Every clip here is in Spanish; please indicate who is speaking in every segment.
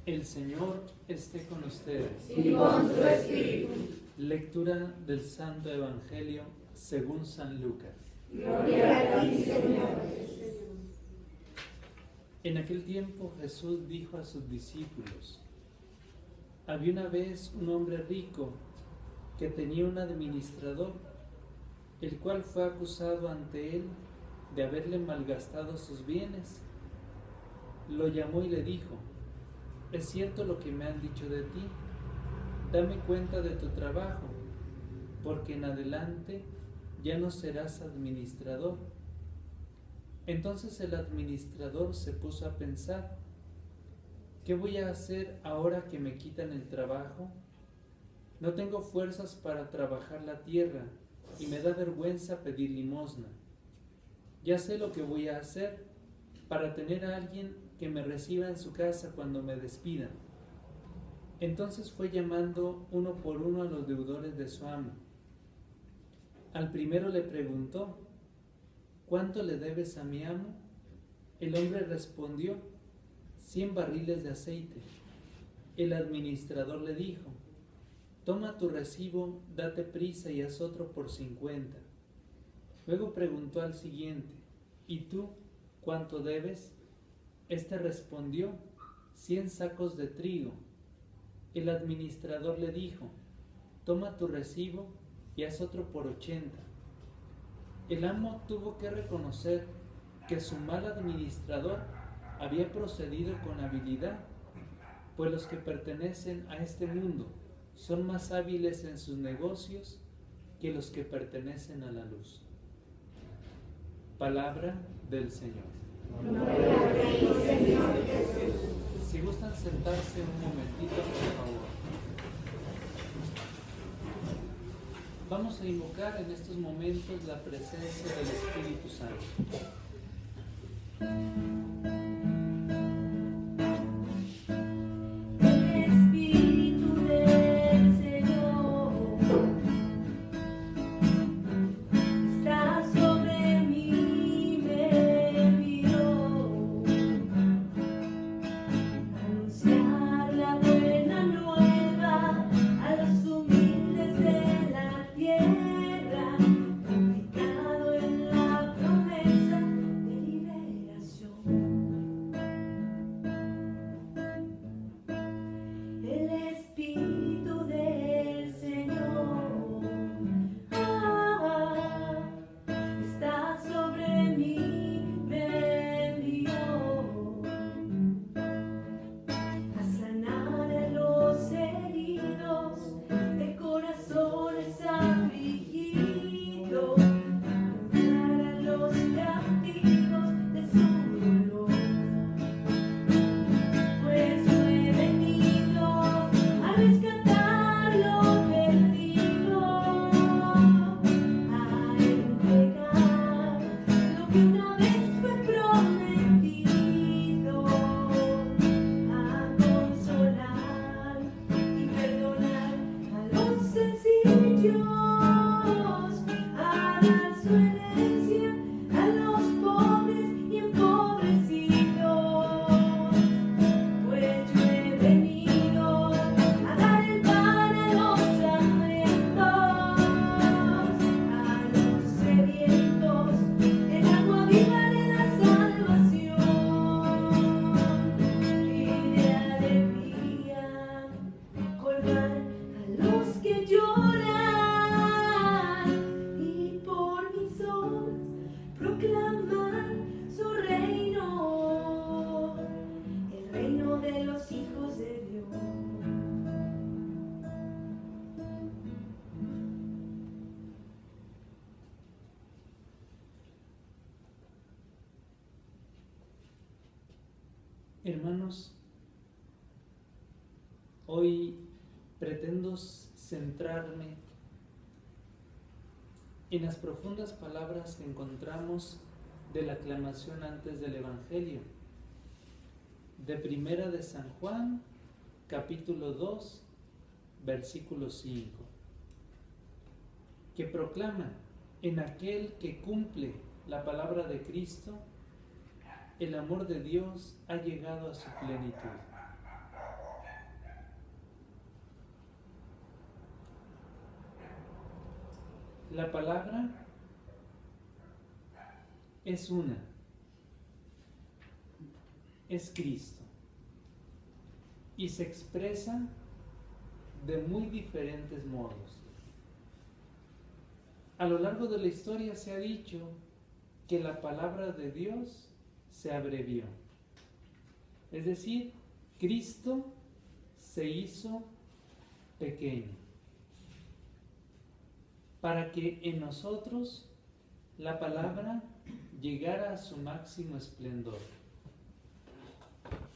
Speaker 1: El Señor esté con ustedes.
Speaker 2: Y con tu espíritu.
Speaker 1: Lectura del Santo Evangelio según San Lucas.
Speaker 2: Gloria a ti, Señor.
Speaker 1: En aquel tiempo Jesús dijo a sus discípulos: había una vez un hombre rico que tenía un administrador, el cual fue acusado ante él de haberle malgastado sus bienes. Lo llamó y le dijo: es cierto lo que me han dicho de ti, dame cuenta de tu trabajo, porque en adelante ya no serás administrador. Entonces el administrador se puso a pensar: ¿qué voy a hacer ahora que me quitan el trabajo? No tengo fuerzas para trabajar la tierra y me da vergüenza pedir limosna. Ya sé lo que voy a hacer para tener a alguien que me reciba en su casa cuando me despidan. Entonces fue llamando uno por uno a los deudores de su amo. Al primero le preguntó: ¿cuánto le debes a mi amo? El hombre respondió: 100 barriles de aceite. El administrador le dijo: toma tu recibo, date prisa y haz otro por 50. Luego preguntó al siguiente: ¿y tú cuánto debes? Este respondió: 100 sacos de trigo. El administrador le dijo: toma tu recibo y haz otro por 80. El amo tuvo que reconocer que su mal administrador había procedido con habilidad, pues los que pertenecen a este mundo son más hábiles en sus negocios que los que pertenecen a la luz. Palabra del Señor.
Speaker 2: Gloria a ti, Señor Jesús.
Speaker 1: Si gustan sentarse un momentito, por favor. Vamos a invocar en estos momentos la presencia del Espíritu Santo. Hermanos, hoy pretendo centrarme en las profundas palabras que encontramos de la aclamación antes del Evangelio, de Primera de San Juan, capítulo 2, versículo 5, que proclama: en aquel que cumple la palabra de Cristo, el amor de Dios ha llegado a su plenitud. La palabra es una, es Cristo, y se expresa de muy diferentes modos. A lo largo de la historia se ha dicho que la palabra de Dios se abrevió. Es decir, Cristo se hizo pequeño para que en nosotros la palabra llegara a su máximo esplendor.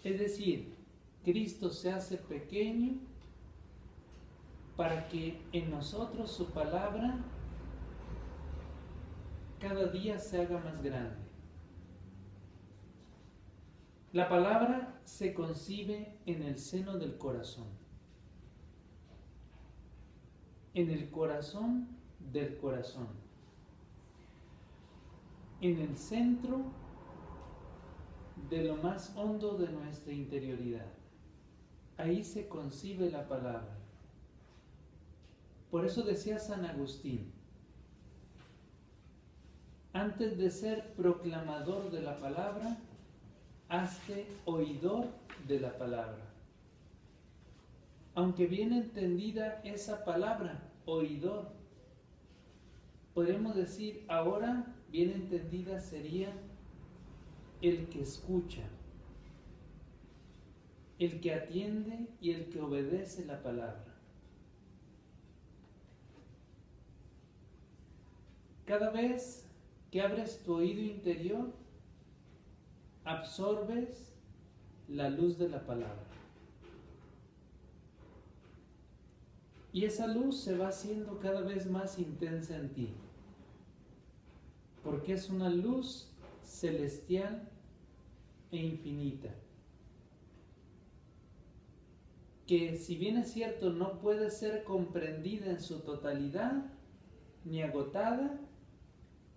Speaker 1: Es decir, Cristo se hace pequeño para que en nosotros su palabra cada día se haga más grande. La palabra se concibe en el seno del corazón, en el corazón del corazón, en el centro de lo más hondo de nuestra interioridad. Ahí se concibe la palabra. Por eso decía San Agustín, antes de ser proclamador de la palabra, hazte oidor de la palabra. Aunque bien entendida esa palabra, oidor, podemos decir ahora, bien entendida sería el que escucha, el que atiende y el que obedece la palabra. Cada vez que abres tu oído interior, absorbes la luz de la palabra. Y esa luz se va haciendo cada vez más intensa en ti, porque es una luz celestial e infinita, que si bien es cierto no puede ser comprendida en su totalidad ni agotada,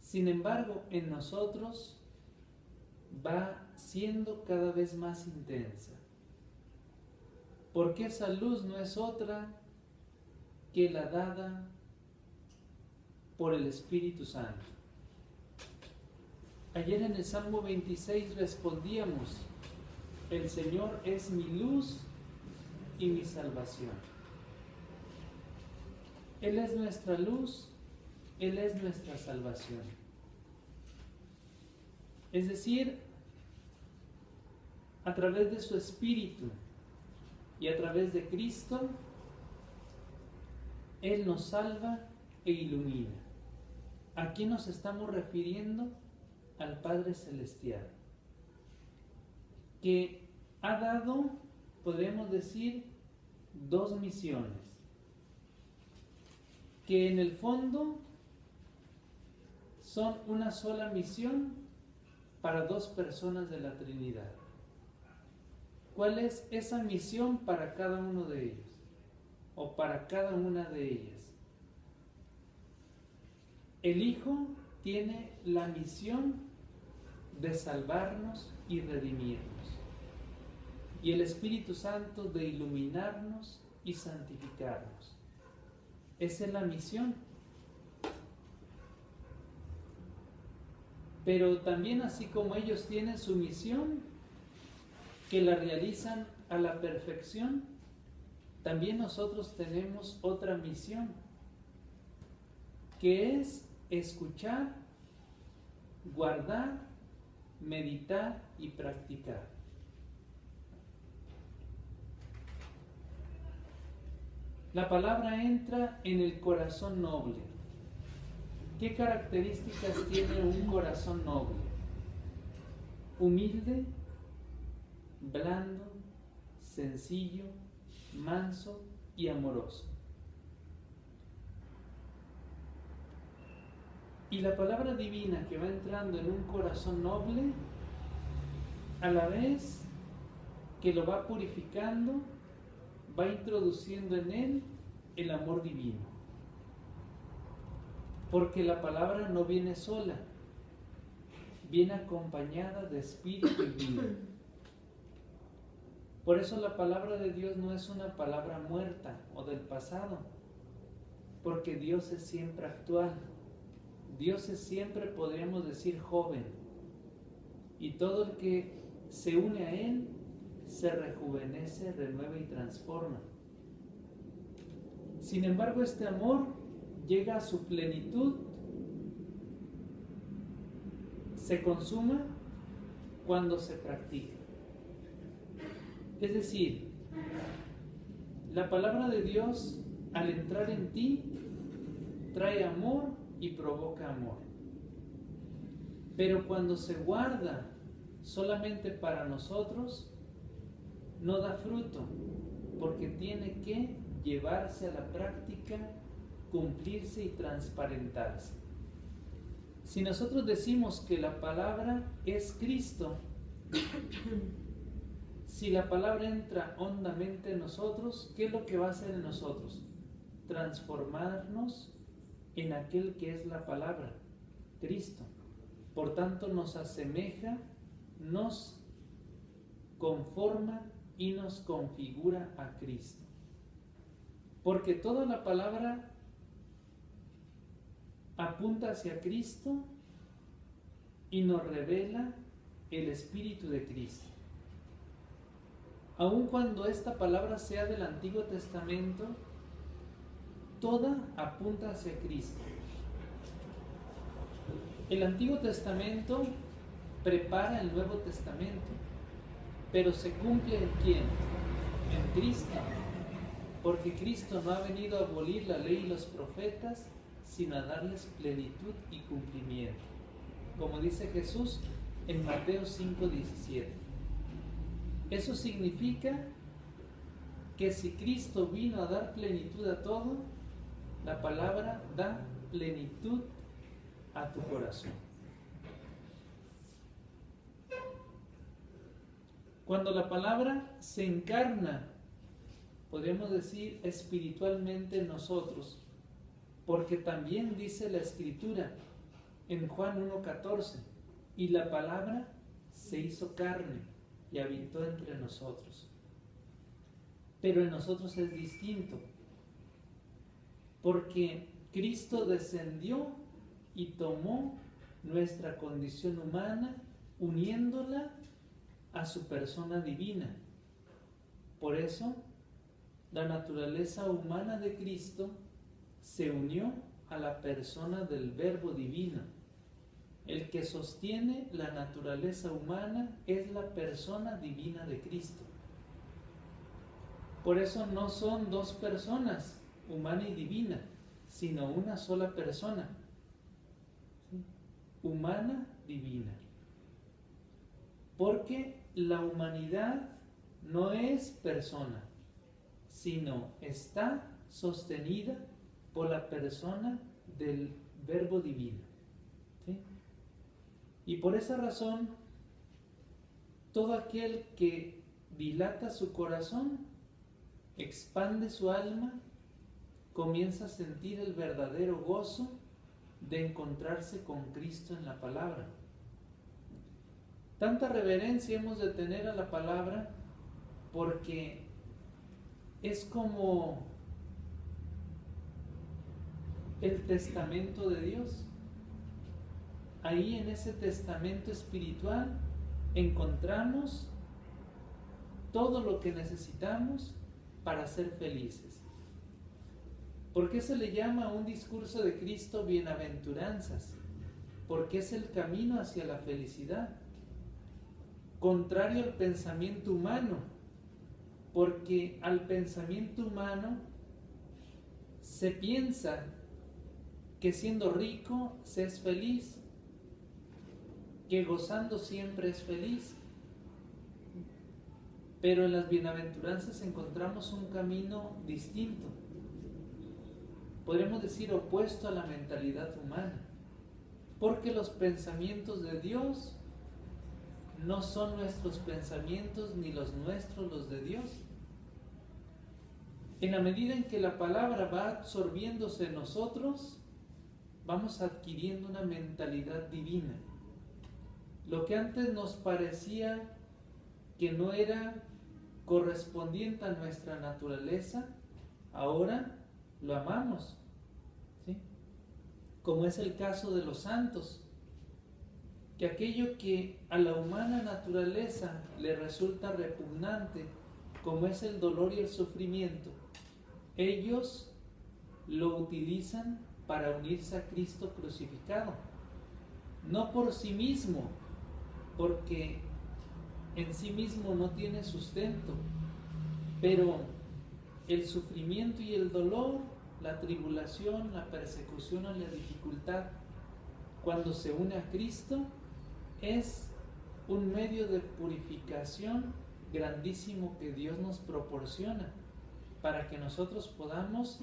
Speaker 1: sin embargo en nosotros va siendo cada vez más intensa, porque esa luz no es otra que la dada por el Espíritu Santo. Ayer en el Salmo 26 respondíamos, el Señor es mi luz y mi salvación. Él es nuestra luz, Él es nuestra salvación. Es decir, a través de su Espíritu y a través de Cristo, Él nos salva e ilumina. ¿A quién nos estamos refiriendo? Al Padre Celestial, que ha dado, podemos decir, dos misiones, que en el fondo son una sola misión para dos personas de la Trinidad. ¿Cuál es esa misión para cada uno de ellos? O para cada una de ellas. El Hijo tiene la misión de salvarnos y redimirnos, y el Espíritu Santo de iluminarnos y santificarnos. Esa es la misión. Pero también, así como ellos tienen su misión, que la realizan a la perfección, también nosotros tenemos otra misión, que es escuchar, guardar, meditar y practicar. La palabra entra en el corazón noble. ¿Qué características tiene un corazón noble? Humilde, blando, sencillo, manso y amoroso. Y la palabra divina que va entrando en un corazón noble, a la vez que lo va purificando, va introduciendo en él el amor divino. Porque la palabra no viene sola, viene acompañada de espíritu y vida. Por eso la palabra de Dios no es una palabra muerta o del pasado, porque Dios es siempre actual. Dios es siempre, podríamos decir, joven. Y todo el que se une a Él se rejuvenece, renueva y transforma. Sin embargo, este amor llega a su plenitud, se consuma cuando se practica. Es decir, la palabra de Dios, al entrar en ti, trae amor y provoca amor. Pero cuando se guarda solamente para nosotros, no da fruto, porque tiene que llevarse a la práctica, cumplirse y transparentarse. Si nosotros decimos que la palabra es Cristo, si la palabra entra hondamente en nosotros, ¿qué es lo que va a hacer en nosotros? Transformarnos en aquel que es la palabra, Cristo. Por tanto, nos asemeja, nos conforma y nos configura a Cristo. Porque toda la palabra apunta hacia Cristo y nos revela el Espíritu de Cristo. Aun cuando esta palabra sea del Antiguo Testamento, toda apunta hacia Cristo. El Antiguo Testamento prepara el Nuevo Testamento, pero se cumple ¿en quién? En Cristo, porque Cristo no ha venido a abolir la ley y los profetas, sino a darles plenitud y cumplimiento, como dice Jesús en Mateo 5:17. Eso significa que si Cristo vino a dar plenitud a todo, la palabra da plenitud a tu corazón. Cuando la palabra se encarna, podemos decir espiritualmente en nosotros, porque también dice la Escritura en Juan 1:14, y la palabra se hizo carne y habitó entre nosotros. Pero en nosotros es distinto, porque Cristo descendió y tomó nuestra condición humana, uniéndola a su persona divina. Por eso, la naturaleza humana de Cristo se unió a la persona del Verbo divino. El que sostiene la naturaleza humana es la persona divina de Cristo. Por eso no son dos personas, humana y divina, sino una sola persona, humana, divina. Porque la humanidad no es persona, sino está sostenida por la persona del Verbo divino. ¿Sí? Y por esa razón, todo aquel que dilata su corazón, expande su alma, comienza a sentir el verdadero gozo de encontrarse con Cristo en la palabra. Tanta reverencia hemos de tener a la palabra porque es como el testamento de Dios. Ahí en ese testamento espiritual encontramos todo lo que necesitamos para ser felices. ¿Por qué se le llama a un discurso de Cristo bienaventuranzas? Porque es el camino hacia la felicidad. Contrario al pensamiento humano, porque al pensamiento humano se piensa que siendo rico se es feliz, que gozando siempre es feliz. Pero en las bienaventuranzas encontramos un camino distinto, podríamos decir opuesto a la mentalidad humana, porque los pensamientos de Dios no son nuestros pensamientos ni los nuestros los de Dios. En la medida en que la palabra va absorbiéndose en nosotros, vamos adquiriendo una mentalidad divina. Lo que antes nos parecía que no era correspondiente a nuestra naturaleza, ahora lo amamos como es el caso de los santos, que aquello que a la humana naturaleza le resulta repugnante, como es el dolor y el sufrimiento, ellos lo utilizan para unirse a Cristo crucificado, no por sí mismo, porque en sí mismo no tiene sustento, pero el sufrimiento y el dolor, la tribulación, la persecución o la dificultad, cuando se une a Cristo, es un medio de purificación grandísimo que Dios nos proporciona para que nosotros podamos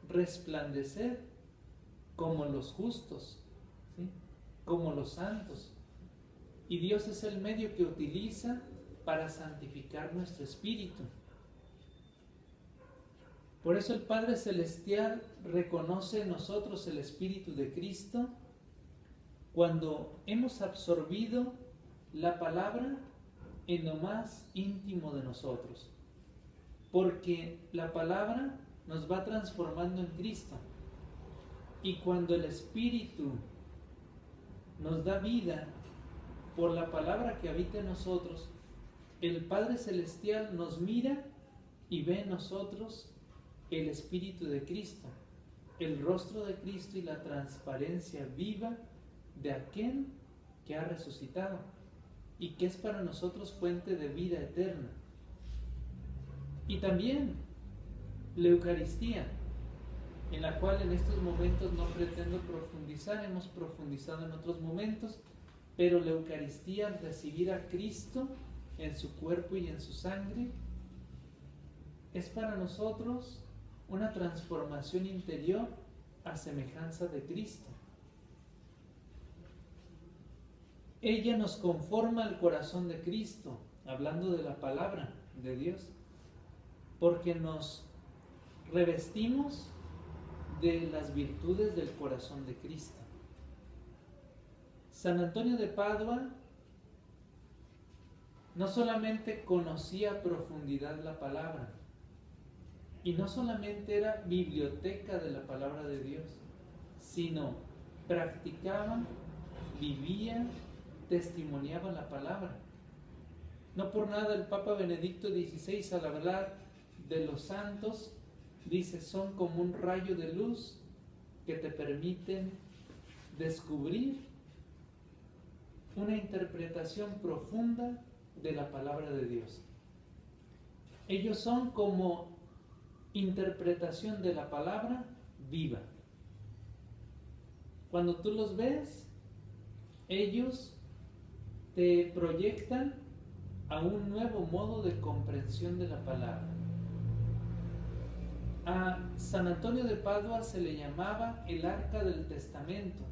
Speaker 1: resplandecer como los justos, ¿sí? Como los santos. Y Dios es el medio que utiliza para santificar nuestro espíritu. Por eso el Padre Celestial reconoce en nosotros el Espíritu de Cristo cuando hemos absorbido la palabra en lo más íntimo de nosotros. Porque la palabra nos va transformando en Cristo. Y cuando el Espíritu nos da vida por la palabra que habita en nosotros, el Padre Celestial nos mira y ve en nosotros el Espíritu de Cristo, el rostro de Cristo y la transparencia viva de aquel que ha resucitado y que es para nosotros fuente de vida eterna. Y también la Eucaristía, en la cual en estos momentos no pretendo profundizar, hemos profundizado en otros momentos, pero la Eucaristía, al recibir a Cristo en su cuerpo y en su sangre, es para nosotros una transformación interior a semejanza de Cristo. Ella nos conforma al corazón de Cristo, hablando de la palabra de Dios, porque nos revestimos de las virtudes del corazón de Cristo. San Antonio de Padua no solamente conocía a profundidad la palabra, y no solamente era biblioteca de la palabra de Dios, sino practicaba, vivía, testimoniaba la palabra. No por nada el Papa Benedicto XVI, al hablar de los santos, dice: son como un rayo de luz que te permiten descubrir una interpretación profunda de la palabra de Dios. Ellos son como interpretación de la palabra viva. Cuando tú los ves, ellos te proyectan a un nuevo modo de comprensión de la palabra. A San Antonio de Padua se le llamaba el Arca del Testamento.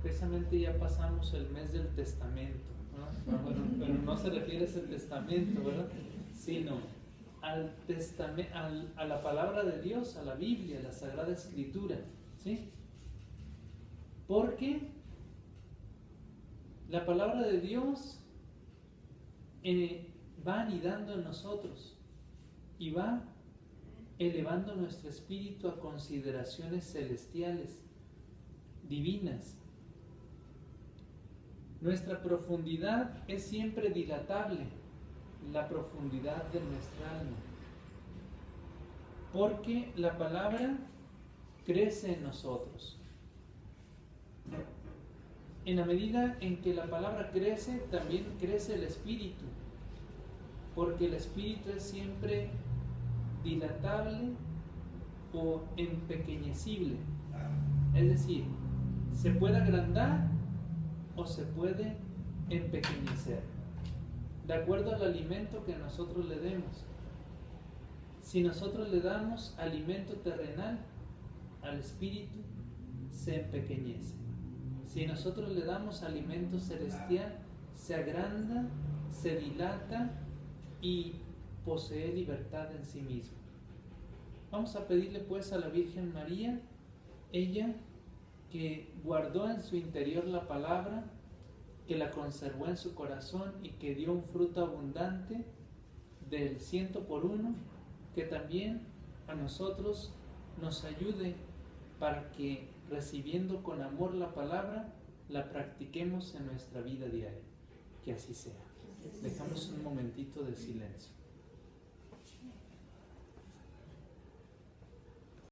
Speaker 1: Precisamente ya pasamos el mes del testamento, ¿no? Bueno, pero no se refiere a ese testamento, ¿verdad? Sino a la palabra de Dios, a la Biblia, a la Sagrada Escritura, ¿sí? Porque la palabra de Dios va anidando en nosotros y va elevando nuestro espíritu a consideraciones celestiales, divinas. Nuestra profundidad es siempre dilatable, la profundidad de nuestra alma, porque la palabra crece en nosotros. En la medida en que la palabra crece, también crece el espíritu, porque el espíritu es siempre dilatable o empequeñecible. Es decir, se puede agrandar o se puede empequeñecer, de acuerdo al alimento que nosotros le demos. Si nosotros le damos alimento terrenal al espíritu, se empequeñece. Si nosotros le damos alimento celestial, se agranda, se dilata y posee libertad en sí mismo. Vamos a pedirle pues a la Virgen María, ella que guardó en su interior la palabra, que la conservó en su corazón y que dio un fruto abundante del 100 por 1, que también a nosotros nos ayude para que, recibiendo con amor la palabra, la practiquemos en nuestra vida diaria. Que así sea. Dejamos un momentito de silencio.